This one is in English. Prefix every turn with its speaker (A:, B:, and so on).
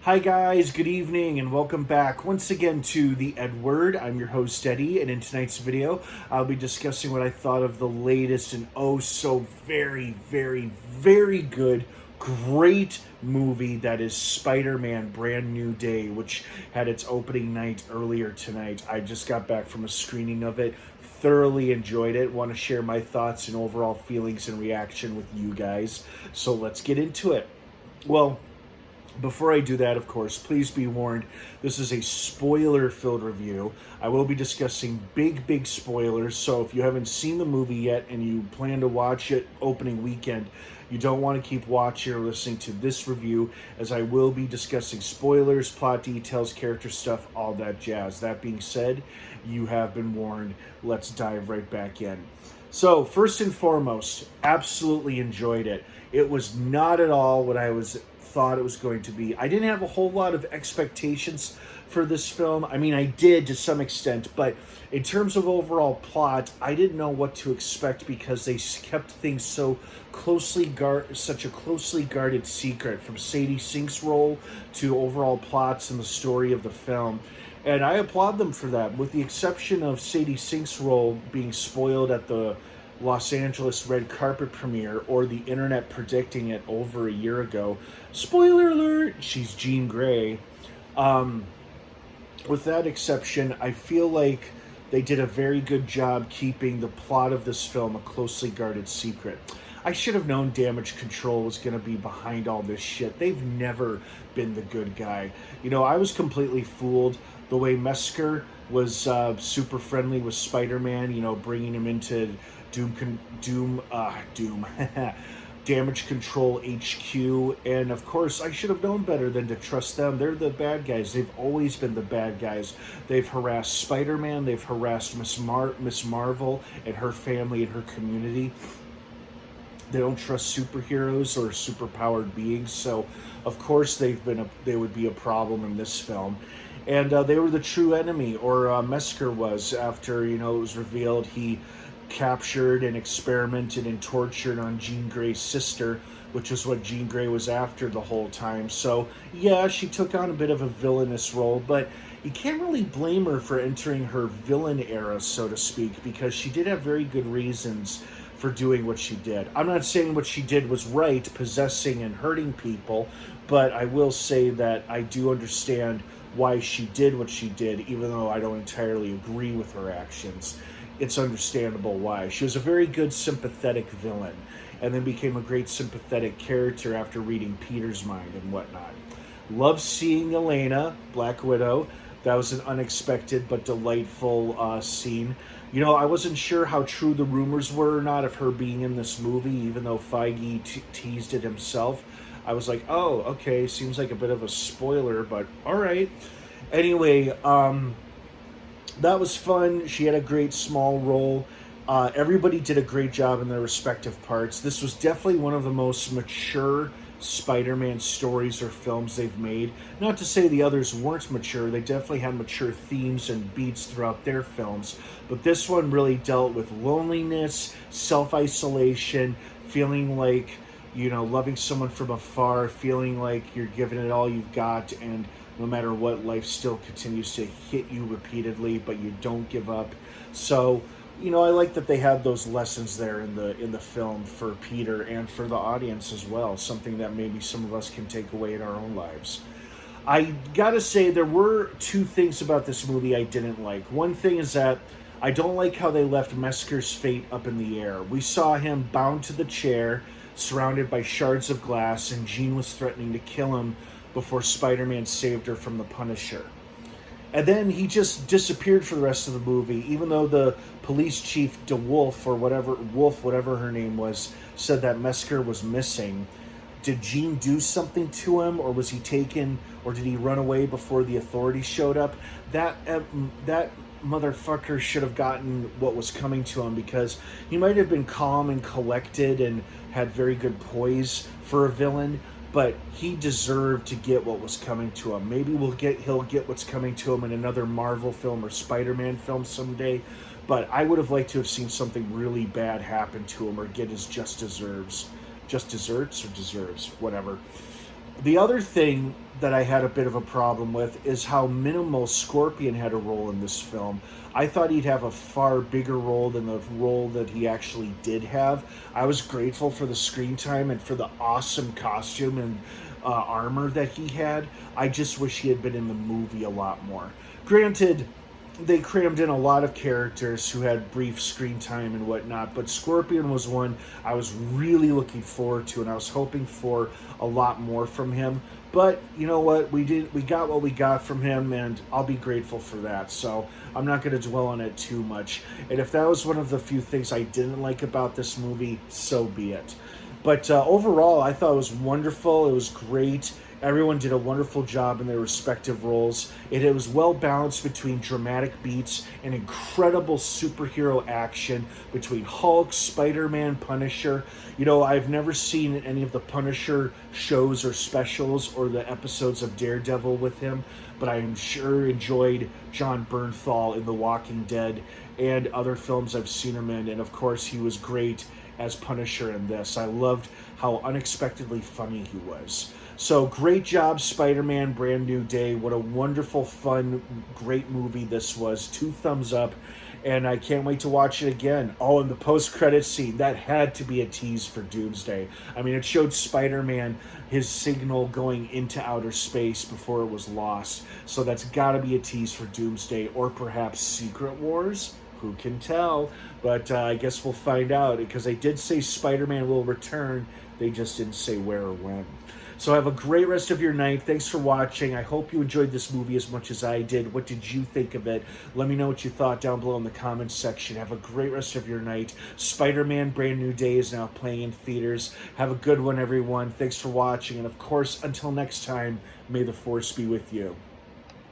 A: Hi guys, good evening and welcome back once again to the EdWord. I'm your host Eddie, and in tonight's video I'll be discussing what I thought of the latest and oh so very good, great movie that is Spider-Man Brand New Day, which had its opening night earlier tonight. I just got back from a screening of it, thoroughly enjoyed it, want to share my thoughts and overall feelings and reaction with you guys. So let's get into it. Well, before I do that, of course, please be warned, this is a spoiler-filled review. I will be discussing big spoilers, so if you haven't seen the movie yet and you plan to watch it opening weekend, you don't want to keep watching or listening to this review, as I will be discussing spoilers, plot details, character stuff, all that jazz. That being said, you have been warned. Let's dive right back in. So, first and foremost, absolutely enjoyed it. It was not at all what I thought it was going to be. I didn't have a whole lot of expectations for this film. I mean, I did to some extent, but in terms of overall plot, I didn't know what to expect because they kept things so such a closely guarded secret, from Sadie Sink's role to overall plots and the story of the film. And I applaud them for that, with the exception of Sadie Sink's role being spoiled at the Los Angeles red carpet premiere, or the internet predicting it over a year ago. Spoiler alert, she's Jean Grey. With that exception, I feel like they did a very good job keeping the plot of this film a closely guarded secret. I should have known Damage Control was going to be behind all this shit. They've never been the good guy. You know, I was completely fooled the way Mesker was super friendly with Spider-Man, you know, bringing him into Damage Control HQ, and of course I should have known better than to trust them. They're the bad guys. They've always been the bad guys. They've harassed Spider-Man, they've harassed Miss Marvel and her family and her community. They don't trust superheroes or superpowered beings, so of course they would be a problem in this film. And they were the true enemy, or Mesker was, after, you know, it was revealed he captured and experimented and tortured on Jean Grey's sister, which is what Jean Grey was after the whole time. So yeah, she took on a bit of a villainous role, but you can't really blame her for entering her villain era, so to speak, because she did have very good reasons for doing what she did. I'm not saying what she did was right, possessing and hurting people, but I will say that I do understand why she did what she did, even though I don't entirely agree with her actions. It's understandable why. She was a very good sympathetic villain, and then became a great sympathetic character after reading Peter's mind and whatnot. Love seeing Elena, Black Widow. That was an unexpected but delightful scene. You know, I wasn't sure how true the rumors were or not of her being in this movie, even though Feige teased it himself. I was like, oh, okay, seems like a bit of a spoiler, but all right. Anyway, that was fun. She had a great small role. Everybody did a great job in their respective parts. This was definitely one of the most mature Spider-Man stories or films they've made. Not to say the others weren't mature. They definitely had mature themes and beats throughout their films. But this one really dealt with loneliness, self-isolation, feeling like, you know, loving someone from afar, feeling like you're giving it all you've got, and no matter what, life still continues to hit you repeatedly, but you don't give up. So, you know, I like that they had those lessons there in the film for Peter and for the audience as well, something that maybe some of us can take away in our own lives. I gotta say, there were two things about this movie I didn't like. One thing is that I don't like how they left Mesker's fate up in the air. We saw him bound to the chair, surrounded by shards of glass, and Jean was threatening to kill him before Spider-Man saved her from the Punisher. And then he just disappeared for the rest of the movie, even though the police chief DeWolf, or whatever her name was, said that Mesker was missing. Did Jean do something to him, or was he taken, or did he run away before the authorities showed up? That motherfucker should have gotten what was coming to him, because he might have been calm and collected and had very good poise for a villain, but he deserved to get what was coming to him. Maybe he'll get what's coming to him in another Marvel film or Spider-Man film someday, but I would have liked to have seen something really bad happen to him, or get his just desserts, or deserves, whatever. The other thing that I had a bit of a problem with is how minimal Scorpion had a role in this film. I thought he'd have a far bigger role than the role that he actually did have. I was grateful for the screen time and for the awesome costume and armor that he had. I just wish he had been in the movie a lot more. Granted, they crammed in a lot of characters who had brief screen time and whatnot, but Scorpion was one I was really looking forward to, and I was hoping for a lot more from him. But you know what? We got what we got from him, and I'll be grateful for that. So I'm not going to dwell on it too much. And if that was one of the few things I didn't like about this movie, so be it. But overall, I thought it was wonderful. It was great. Everyone did a wonderful job in their respective roles. It was well balanced between dramatic beats and incredible superhero action between Hulk, Spider-Man, Punisher. You know, I've never seen any of the Punisher shows or specials or the episodes of Daredevil with him, but I am sure enjoyed John Bernthal in The Walking Dead and other films I've seen him in. And of course, he was great as Punisher in this. I loved how unexpectedly funny he was. So great job, Spider-Man, Brand New Day. What a wonderful, fun, great movie this was. 2 thumbs up, and I can't wait to watch it again. Oh, and the post-credit scene, that had to be a tease for Doomsday. I mean, it showed Spider-Man, his signal going into outer space before it was lost. So that's got to be a tease for Doomsday, or perhaps Secret Wars. Who can tell? But I guess we'll find out, because they did say Spider-Man will return. They just didn't say where or when. So have a great rest of your night. Thanks for watching. I hope you enjoyed this movie as much as I did. What did you think of it? Let me know what you thought down below in the comments section. Have a great rest of your night. Spider-Man Brand New Day is now playing in theaters. Have a good one, everyone. Thanks for watching. And of course, until next time, may the Force be with you.